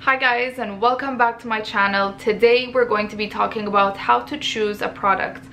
Hi guys, and welcome back to my channel. Today we're going to be talking about how to choose a product.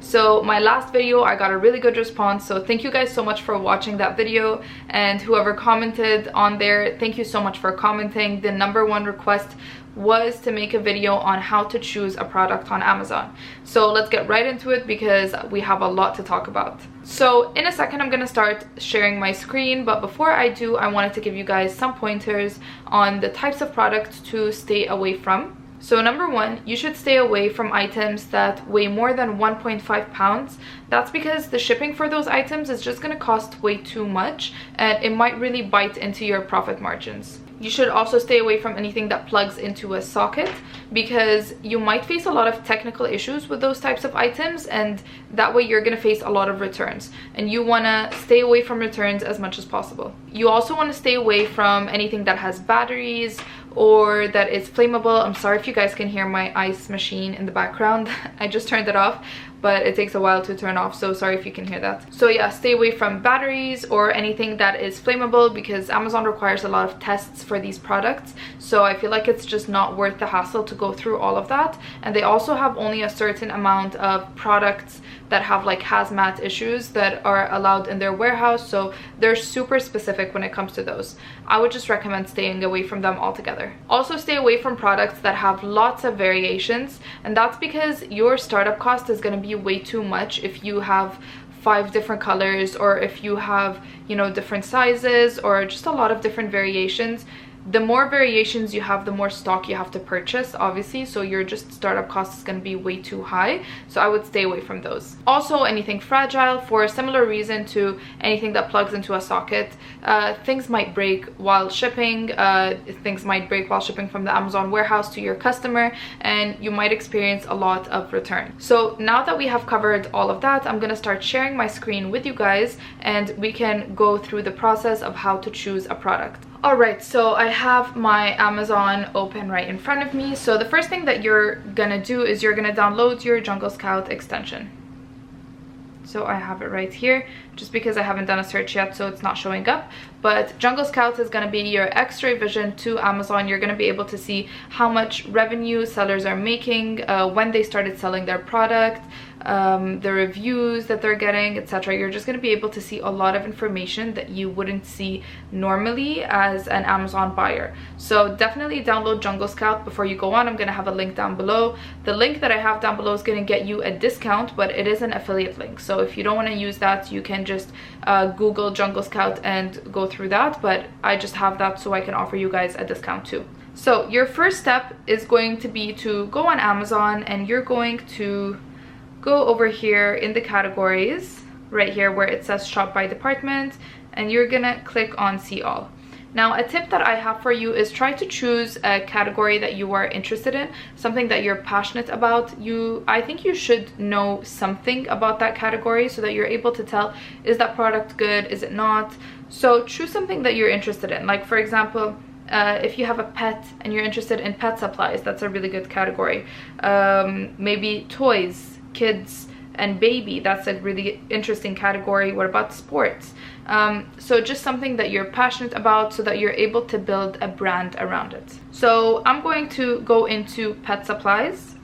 So my last video, I got a really good response, so thank you guys so much for watching that video, and whoever commented on there, thank you so much for commenting. The #1 request was to make a video on how to choose a product on Amazon. So let's get right into it because we have a lot to talk about. So in a second I'm going to start sharing my screen, but before I do, I wanted to give you guys some pointers on the types of products to stay away from. So #1, you should stay away from items that weigh more than 1.5 pounds. That's because the shipping for those items is just going to cost way too much, and it might really bite into your profit margins. You should also stay away from anything that plugs into a socket, because you might face a lot of technical issues with those types of items, and that way you're going to face a lot of returns, and you want to stay away from returns as much as possible. You also want to stay away from anything that has batteries or that is flammable. I'm sorry if you guys can hear my ice machine in the background. I just turned it off, but it takes a while to turn off, so sorry if you can hear that. So yeah, stay away from batteries or anything that is flammable, because Amazon requires a lot of tests for these products, so I feel like it's just not worth the hassle to go through all of that. And they also have only a certain amount of products that have like hazmat issues that are allowed in their warehouse, so they're super specific when it comes to those. I would just recommend staying away from them altogether. Also stay away from products that have lots of variations, and that's because your startup cost is going to be way too much if you have 5 different colors, or if you have, you know, different sizes, or just a lot of different variations. The more variations you have, the more stock you have to purchase, obviously, so your just startup cost is going to be way too high, so I would stay away from those. Also, anything fragile, for a similar reason to anything that plugs into a socket. Things might break while shipping. Things might break while shipping from the Amazon warehouse to your customer, and you might experience a lot of return. So now that we have covered all of that, I'm going to start sharing my screen with you guys, and we can go through the process of how to choose a product. Alright, so I have my Amazon open right in front of me. So the first thing that you're gonna do is you're gonna download your Jungle Scout extension. So I have it right here, just because I haven't done a search yet, so it's not showing up. But Jungle Scout is going to be your X-ray vision to Amazon. You're going to be able to see how much revenue sellers are making, when they started selling their product, the reviews that they're getting, etc. You're just going to be able to see a lot of information that you wouldn't see normally as an Amazon buyer. So definitely download Jungle Scout before you go on. I'm going to have a link down below. The link that I have down below is going to get you a discount, but it is an affiliate link. So if you don't want to use that, you can just Google Jungle Scout and go through that, but I just have that so I can offer you guys a discount too. So your first step is going to be to go on Amazon, and you're going to go over here in the categories right here where it says shop by department, and you're gonna click on see all. Now, a tip that I have for you is try to choose a category that you are interested in, something that you're passionate about. I think you should know something about that category so that you're able to tell, is that product good, is it not? So choose something that you're interested in. Like for example, if you have a pet and you're interested in pet supplies, that's a really good category. Maybe toys, kids and baby, that's a really interesting category. What about sports? So just something that you're passionate about so that you're able to build a brand around it. So I'm going to go into pet supplies,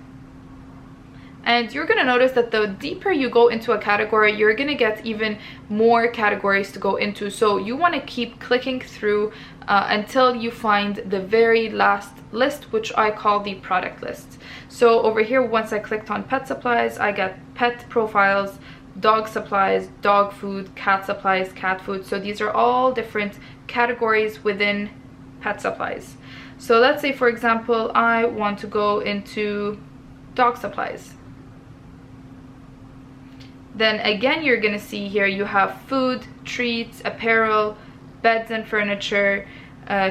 and you're going to notice that the deeper you go into a category, you're going to get even more categories to go into. So you want to keep clicking through until you find the very last list, which I call the product list. So over here, once I clicked on pet supplies, I get pet profiles, dog supplies, dog food, cat supplies, cat food. So these are all different categories within pet supplies. So let's say, for example, I want to go into dog supplies. Then again, you're gonna see here you have food, treats, apparel, beds and furniture,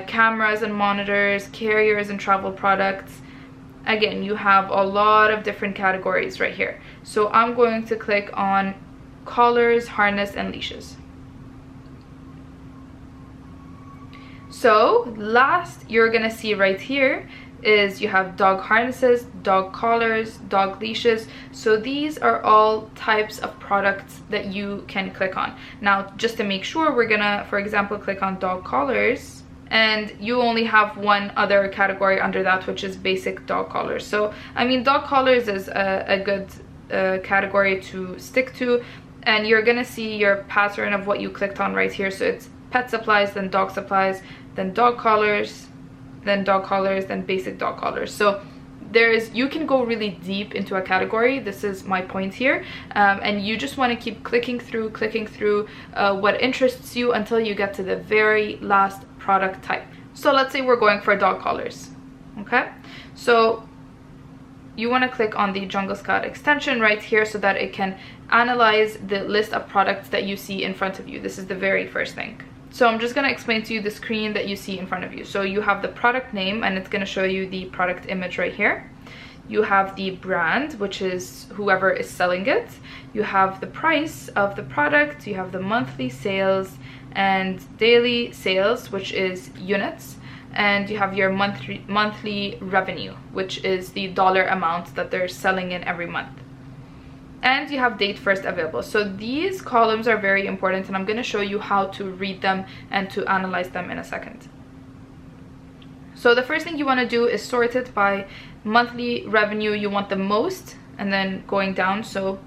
cameras and monitors, carriers and travel products. Again, you have a lot of different categories right here. So I'm going to click on collars, harness, and leashes. So last you're gonna see right here is you have dog harnesses, dog collars, dog leashes. So these are all types of products that you can click on. Now, just to make sure, we're gonna, for example, click on dog collars, and you only have one other category under that, which is basic dog collars. So I mean, dog collars is a good category to stick to, and you're gonna see your pattern of what you clicked on right here. So it's pet supplies, then dog supplies, then dog collars, then dog collars, then basic dog collars. So you can go really deep into a category. This is my point here, and you just want to keep clicking through what interests you until you get to the very last product type. So let's say we're going for dog collars. Okay, so you want to click on the Jungle Scout extension right here so that it can analyze the list of products that you see in front of you. This is the very first thing. So I'm just going to explain to you the screen that you see in front of you. So you have the product name, and it's going to show you the product image right here. You have the brand, which is whoever is selling it. You have the price of the product. You have the monthly sales and daily sales, which is units. And you have your monthly revenue, which is the dollar amount that they're selling in every month. And you have date first available. So these columns are very important, and I'm going to show you how to read them and to analyze them in a second. So the first thing you want to do is sort it by monthly revenue. You want the most, and then going down, so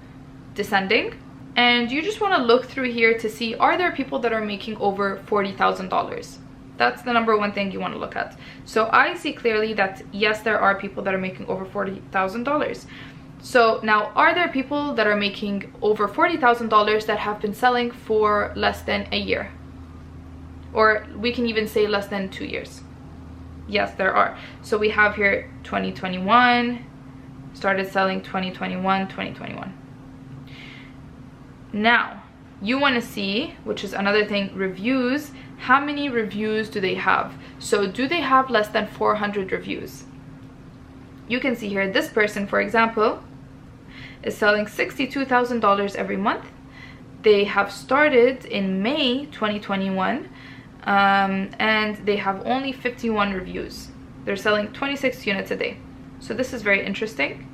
descending. And you just want to look through here to see, are there people that are making over $40,000? That's the number one thing you want to look at. So I see clearly that yes, there are people that are making over $40,000. So now, are there people that are making over $40,000 that have been selling for less than a year? Or we can even say less than 2 years. Yes, there are. So we have here 2021, started selling 2021, 2021. Now, you want to see, which is another thing, reviews. How many reviews do they have? So do they have less than 400 reviews? You can see here, this person, for example, is selling $62,000 every month. They have started in May 2021, and they have only 51 reviews. They're selling 26 units a day. So this is very interesting.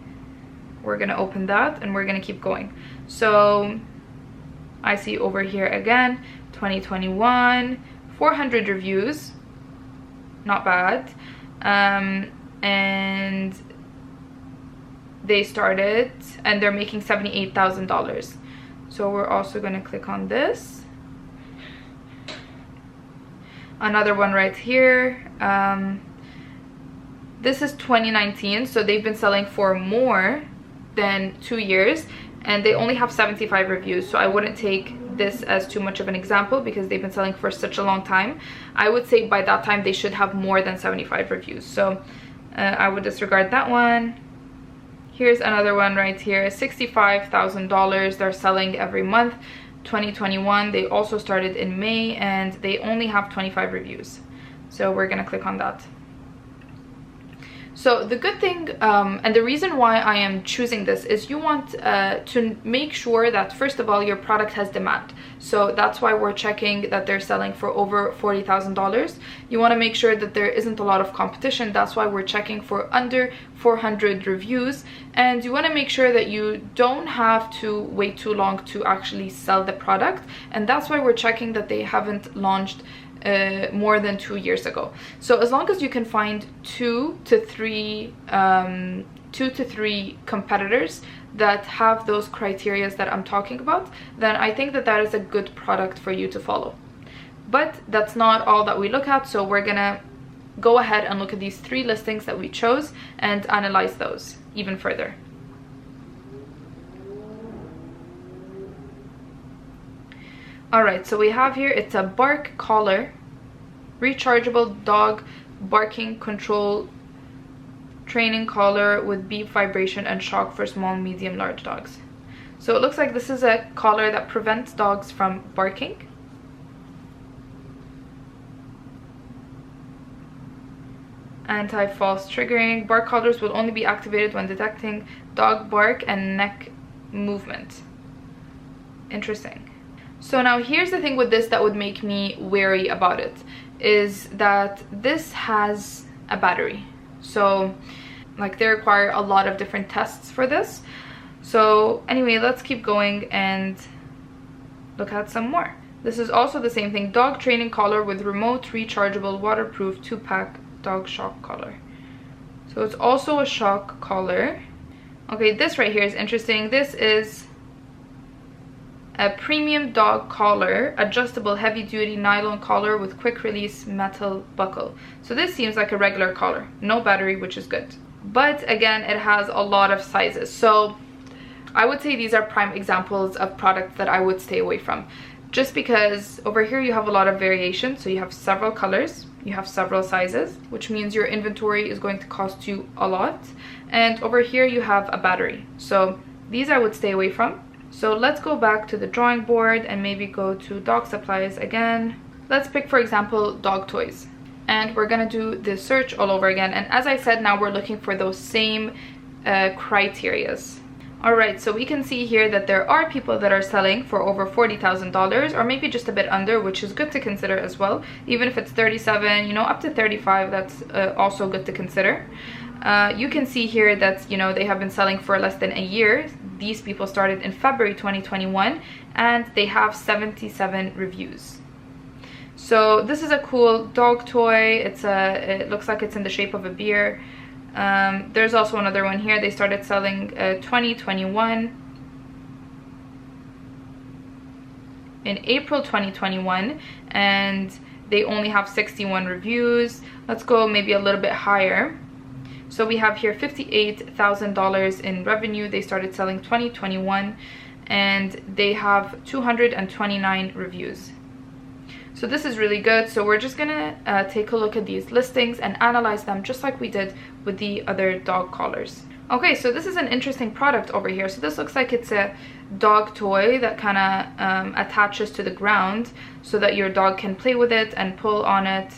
We're gonna open that and we're gonna keep going. So I see over here again, 2021, 400 reviews, not bad. And they started, and they're making $78,000. So we're also going to click on this. Another one right here. This is 2019, so they've been selling for more than 2 years, and they only have 75 reviews. So I wouldn't take this as too much of an example because they've been selling for such a long time. I would say by that time they should have more than 75 reviews. So I would disregard that one. Here's another one right here, $65,000 they're selling every month. 2021, they also started in May, and they only have 25 reviews. So we're gonna click on that. So the good thing, and the reason why I am choosing this is you want to make sure that, first of all, your product has demand. So that's why we're checking that they're selling for over $40,000. You want to make sure that there isn't a lot of competition. That's why we're checking for under 400 reviews. And you want to make sure that you don't have to wait too long to actually sell the product. And that's why we're checking that they haven't launched more than 2 years ago. So as long as you can find two to three competitors that have those criteria that I'm talking about, then I think that that is a good product for you to follow. But that's not all that we look at, so we're gonna go ahead and look at these 3 listings that we chose and analyze those even further. Alright, so we have here, it's a bark collar, rechargeable dog barking control training collar with beep vibration and shock for small, medium, large dogs. So it looks like this is a collar that prevents dogs from barking. Anti-false triggering. Bark collars will only be activated when detecting dog bark and neck movement. Interesting. So now here's the thing with this that would make me wary about it, is that this has a battery. So like they require a lot of different tests for this. So anyway, let's keep going and look at some more. This is also the same thing. Dog training collar with remote rechargeable waterproof 2-pack dog shock collar. So it's also a shock collar. Okay, this right here is interesting. This is a premium dog collar, adjustable heavy-duty nylon collar with quick release metal buckle. So this seems like a regular collar, no battery, which is good. But again, it has a lot of sizes. So I would say these are prime examples of products that I would stay away from. Just because over here you have a lot of variation. So you have several colors, you have several sizes, which means your inventory is going to cost you a lot. And over here you have a battery. So these I would stay away from. So let's go back to the drawing board and maybe go to dog supplies again. Let's pick, for example, dog toys. And we're gonna do the search all over again. And as I said, now we're looking for those same criterias. Alright, so we can see here that there are people that are selling for over $40,000 or maybe just a bit under, which is good to consider as well. Even if it's 37, you know, up to 35, that's also good to consider. You can see here that, you know, they have been selling for less than a year. These people started in February 2021 and they have 77 reviews. So this is a cool dog toy. It looks like it's in the shape of a beer. There's also another one here. They started selling 2021 in April 2021 and they only have 61 reviews. Let's go maybe a little bit higher. So we have here $58,000 in revenue. They started selling 2021 and they have 229 reviews. So this is really good. So we're just gonna take a look at these listings and analyze them just like we did with the other dog collars. Okay, so this is an interesting product over here. So this looks like it's a dog toy that kind of attaches to the ground so that your dog can play with it and pull on it.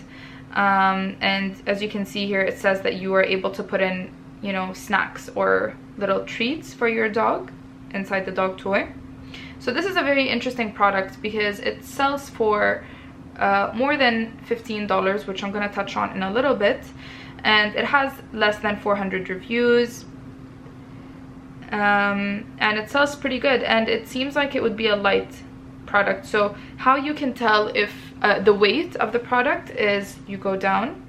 And as you can see here, it says that you are able to put in, you know, snacks or little treats for your dog inside the dog toy. So this is a very interesting product because it sells for more than $15, which I'm going to touch on in a little bit, and it has less than 400 reviews, and it sells pretty good, and it seems like it would be a light product. So how you can tell if the weight of the product is, you go down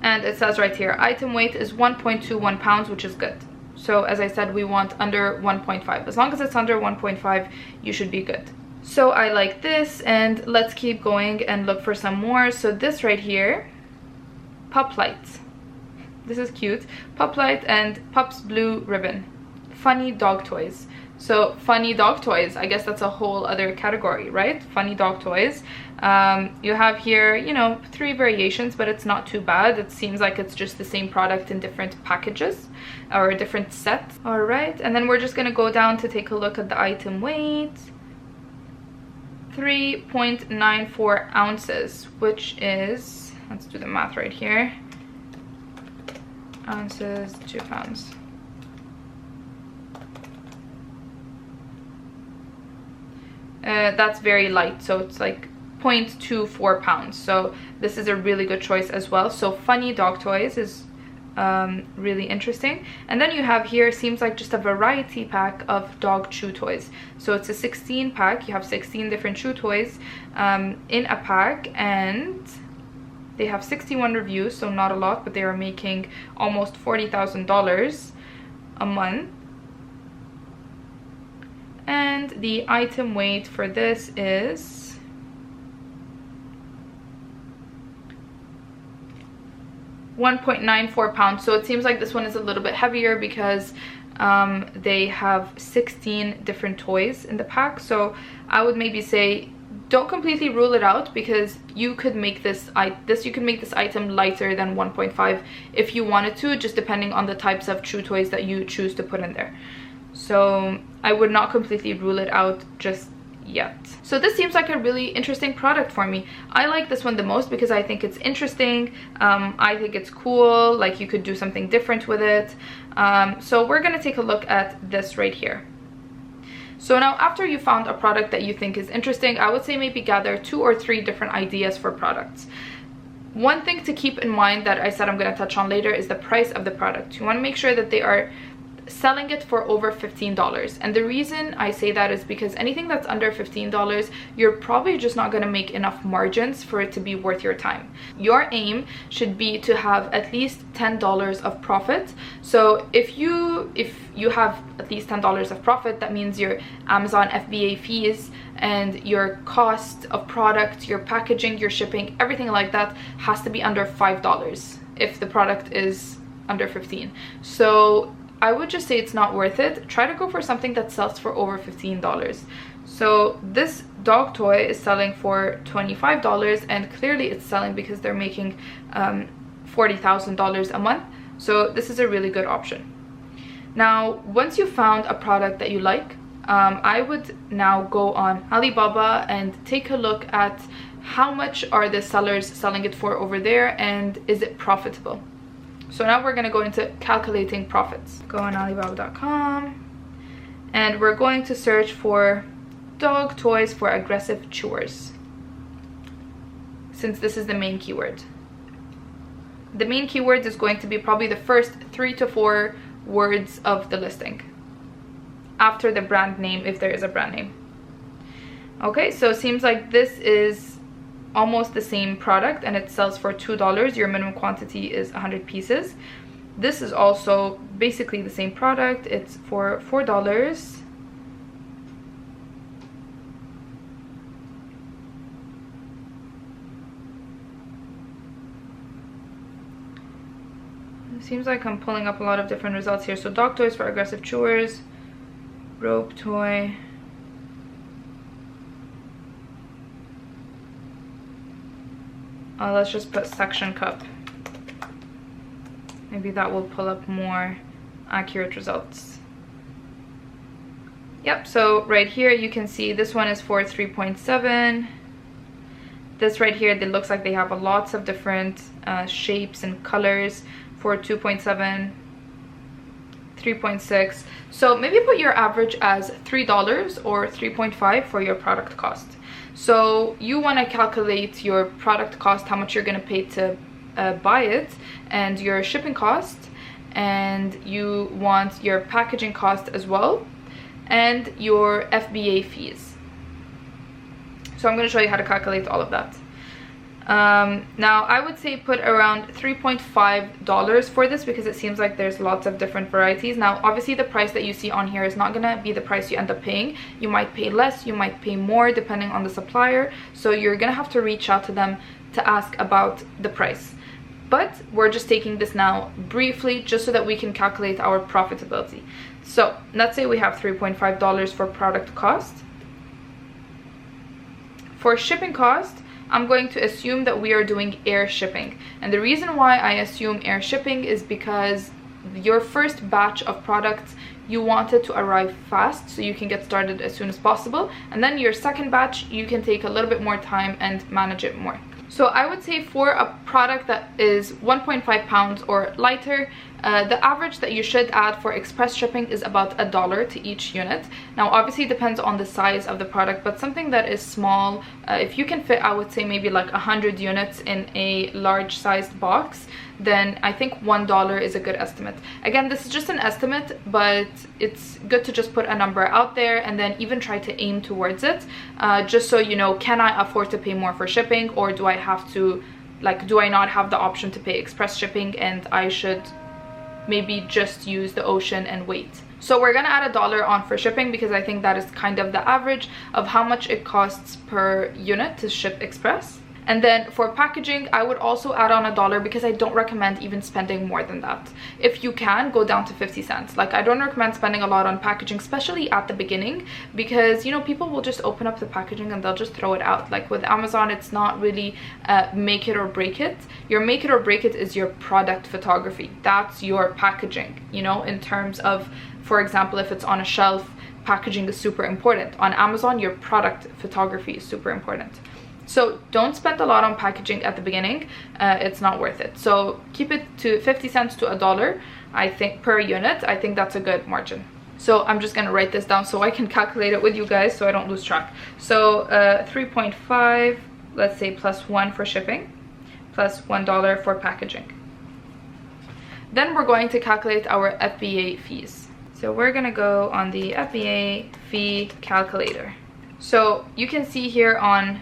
and it says right here, item weight is 1.21 pounds, which is good. So as I said, we want under 1.5. As long as it's under 1.5, you should be good. So I like this, and let's keep going and look for some more. So this right here, Pup Light. This is cute. Pup Light and Pup's Blue Ribbon. Funny dog toys. So funny dog toys, I guess that's a whole other category, right? Funny dog toys. You have here, you know, 3 variations, but it's not too bad. It seems like it's just the same product in different packages or a different set. All right, and then we're just gonna go down to take a look at the item weight. 3.94 ounces, which is, let's do the math right here. Ounces, 2 pounds. That's very light, so it's like 0.24 pounds. So this is a really good choice as well. So funny dog toys is really interesting. And then you have here, seems like just a variety pack of dog chew toys. So it's a 16 pack. You have 16 different chew toys in a pack, and they have 61 reviews, so not a lot, but they are making almost $40,000 a month. And the item weight for this is 1.94 pounds. So it seems like this one is a little bit heavier because they have 16 different toys in the pack. So I would maybe say don't completely rule it out, because you could make this item lighter than 1.5 if you wanted to, just depending on the types of chew toys that you choose to put in there. So I would not completely rule it out just yet. So this seems like a really interesting product for me. I like this one the most because I think it's interesting. I think it's cool, like you could do something different with it. So we're gonna take a look at this right here. So now, after you found a product that you think is interesting, I would say maybe gather 2 or 3 different ideas for products. One thing to keep in mind that I said I'm going to touch on later is the price of the product. You want to make sure that they are selling it for over $15. And the reason I say that is because anything that's under $15, you're probably just not going to make enough margins for it to be worth your time. Your aim should be to have at least $10 of profit. So if you have at least $10 of profit, that means your Amazon FBA fees and your cost of product, your packaging, your shipping, everything like that has to be under $5 if the product is under 15. So I would just say it's not worth it. Try to go for something that sells for over $15. So this dog toy is selling for $25, and clearly it's selling because they're making $40,000 a month. So this is a really good option. Now, once you found a product that you like, I would now go on Alibaba and take a look at how much are the sellers selling it for over there, and is it profitable. So now we're going to go into calculating profits. Go on Alibaba.com and we're going to search for dog toys for aggressive chewers, since this is the main keyword. The main keyword is going to be probably the first 3 to 4 words of the listing after the brand name, if there is a brand name. Okay, so it seems like this is almost the same product and it sells for $2. Your minimum quantity is 100 pieces. This is also basically the same product. It's for $4. It seems like I'm pulling up a lot of different results here. So dog toys for aggressive chewers, rope toy. Let's just put suction cup. Maybe that will pull up more accurate results. Yep, so right here you can see this one is for 3.7. This right here, it looks like they have lots of different shapes and colors for 2.7, 3.6. So maybe put your average as $3 or 3.5 for your product cost. So you want to calculate your product cost, how much you're going to pay to buy it, and your shipping cost, and you want your packaging cost as well, and your FBA fees. So I'm going to show you how to calculate all of that. Now I would say put around $3.5 for this, because it seems like there's lots of different varieties. Now obviously the price that you see on here is not gonna be the price you end up paying. You might pay less, you might pay more depending on the supplier, so you're gonna have to reach out to them to ask about the price. But we're just taking this now briefly just so that we can calculate our profitability. So let's say we have $3.5 for product cost. For shipping cost, I'm going to assume that we are doing air shipping. And the reason why I assume air shipping is because your first batch of products, you want it to arrive fast so you can get started as soon as possible. And then your second batch, you can take a little bit more time and manage it more. So I would say for a product that is 1.5 pounds or lighter, the average that you should add for express shipping is about $1 to each unit. Now obviously it depends on the size of the product, but something that is small, if you can fit, I would say maybe like 100 units in a large sized box, then I think $1 is a good estimate. Again, this is just an estimate, but it's good to just put a number out there and then even try to aim towards it, just so you know, can I afford to pay more for shipping, or do I have to, like, do I not have the option to pay express shipping and I should maybe just use the ocean and wait. So we're gonna add $1 on for shipping, because I think that is kind of the average of how much it costs per unit to ship express. And then for packaging, I would also add on $1, because I don't recommend even spending more than that. If you can, go down to 50 cents. Like, I don't recommend spending a lot on packaging, especially at the beginning, because, you know, people will just open up the packaging and they'll just throw it out. Like with Amazon, it's not really make it or break it. Your make it or break it is your product photography. That's your packaging, you know, in terms of, for example, if it's on a shelf, packaging is super important. On Amazon, your product photography is super important. So don't spend a lot on packaging at the beginning. It's not worth it. So keep it to 50 cents to $1, I think, per unit. I think that's a good margin. So I'm just gonna write this down so I can calculate it with you guys so I don't lose track. So 3.5, let's say plus 1 for shipping, plus $1 for packaging. Then we're going to calculate our FBA fees. So we're gonna go on the FBA fee calculator. So you can see here on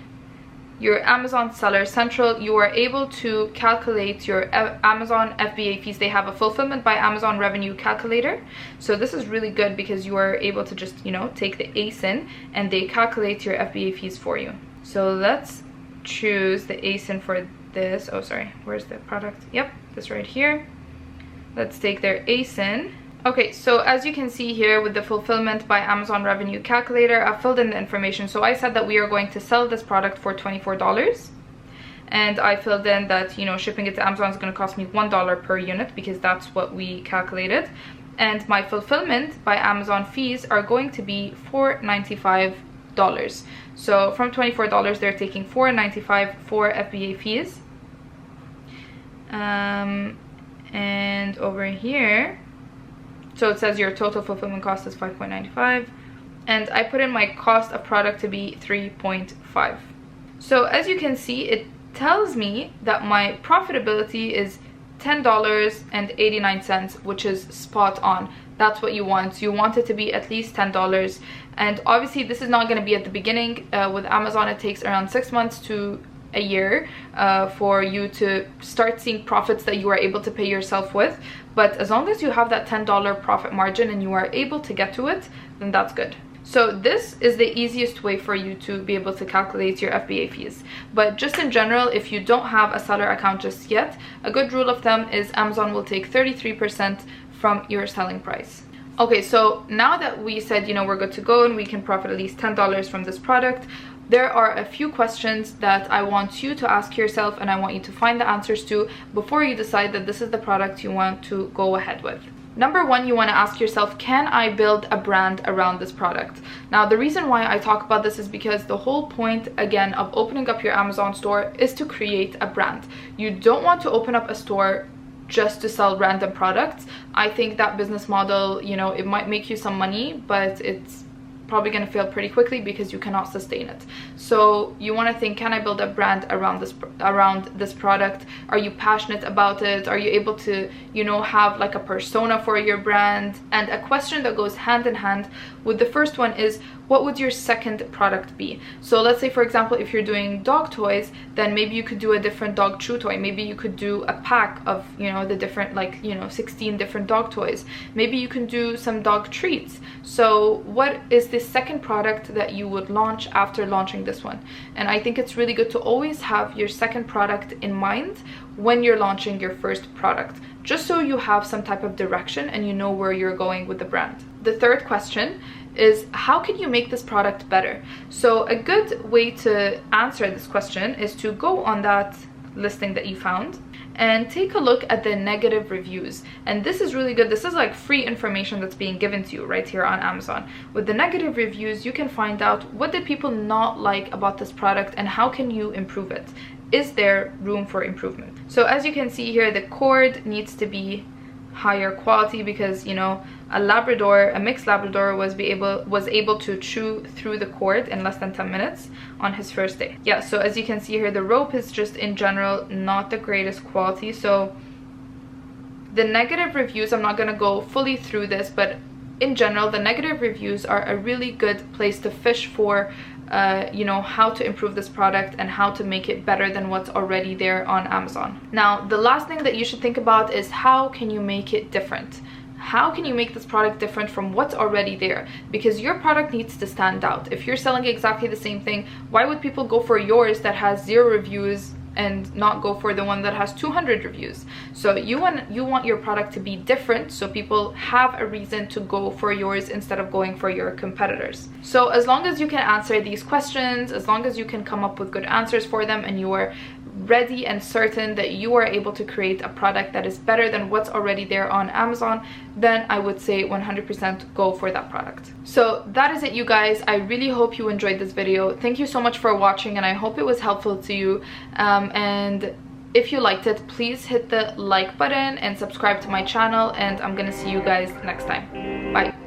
your Amazon Seller Central, you are able to calculate your Amazon FBA fees. They have a fulfillment by Amazon revenue calculator. So this is really good because you are able to just, you know, take the ASIN and they calculate your FBA fees for you. So let's choose the ASIN for this. Oh, sorry, where's the product? Yep, this right here. Let's take their ASIN. Okay, so as you can see here with the fulfillment by Amazon revenue calculator, I filled in the information. So I said that we are going to sell this product for $24. And I filled in that, you know, shipping it to Amazon is going to cost me $1 per unit because that's what we calculated. And my fulfillment by Amazon fees are going to be $4.95. So from $24, they're taking $4.95 for FBA fees. And over here, so it says your total fulfillment cost is $5.95, and I put in my cost of product to be $3.5. So as you can see, it tells me that my profitability is $10.89, which is spot on. That's what you want. You want it to be at least $10. And obviously this is not going to be at the beginning. With Amazon, it takes around 6 months to a year for you to start seeing profits that you are able to pay yourself with. But as long as you have that $10 profit margin and you are able to get to it, then that's good. So this is the easiest way for you to be able to calculate your FBA fees. But just in general, if you don't have a seller account just yet, a good rule of thumb is Amazon will take 33% from your selling price. Okay, so now that we said, you know, we're good to go and we can profit at least $10 from this product, there are a few questions that I want you to ask yourself and I want you to find the answers to before you decide that this is the product you want to go ahead with. Number one, you want to ask yourself, can I build a brand around this product? Now, the reason why I talk about this is because the whole point, again, of opening up your Amazon store is to create a brand. You don't want to open up a store just to sell random products. I think that business model, you know, it might make you some money, but it's probably going to fail pretty quickly because you cannot sustain it. So you want to think, can I build a brand around this product? Are you passionate about it? Are you able to, you know, have like a persona for your brand? And a question that goes hand in hand with the first one is, what would your second product be? So let's say, for example, if you're doing dog toys, then maybe you could do a different dog chew toy. Maybe you could do a pack of, you know, the different, like, you know, 16 different dog toys. Maybe you can do some dog treats. So what is the second product that you would launch after launching this one? And I think it's really good to always have your second product in mind when you're launching your first product, just so you have some type of direction and you know where you're going with the brand. The third question is, how can you make this product better? So a good way to answer this question is to go on that listing that you found and take a look at the negative reviews. And this is really good. This is like free information that's being given to you right here on Amazon. With the negative reviews, you can find out what did people not like about this product and how can you improve it. Is there room for improvement? So as you can see here, the cord needs to be higher quality because, you know, a mixed Labrador was able to chew through the cord in less than 10 minutes on his first day. Yeah, so as you can see here, the rope is just in general not the greatest quality. So the negative reviews, I'm not going to go fully through this, but in general, the negative reviews are a really good place to fish for you know, how to improve this product and how to make it better than what's already there on Amazon. Now, the last thing that you should think about is, how can you make it different? How can you make this product different from what's already there? Because your product needs to stand out. If you're selling exactly the same thing, why would people go for yours that has 0 reviews and not go for the one that has 200 reviews? So you want your product to be different, so people have a reason to go for yours instead of going for your competitors. So as long as you can answer these questions, as long as you can come up with good answers for them, and you are ready and certain that you are able to create a product that is better than what's already there on Amazon, then I would say 100% go for that product. So that is it, you guys. I really hope you enjoyed this video. Thank you so much for watching, and I hope it was helpful to you. And if you liked it, please hit the like button and subscribe to my channel, and I'm gonna see you guys next time. Bye.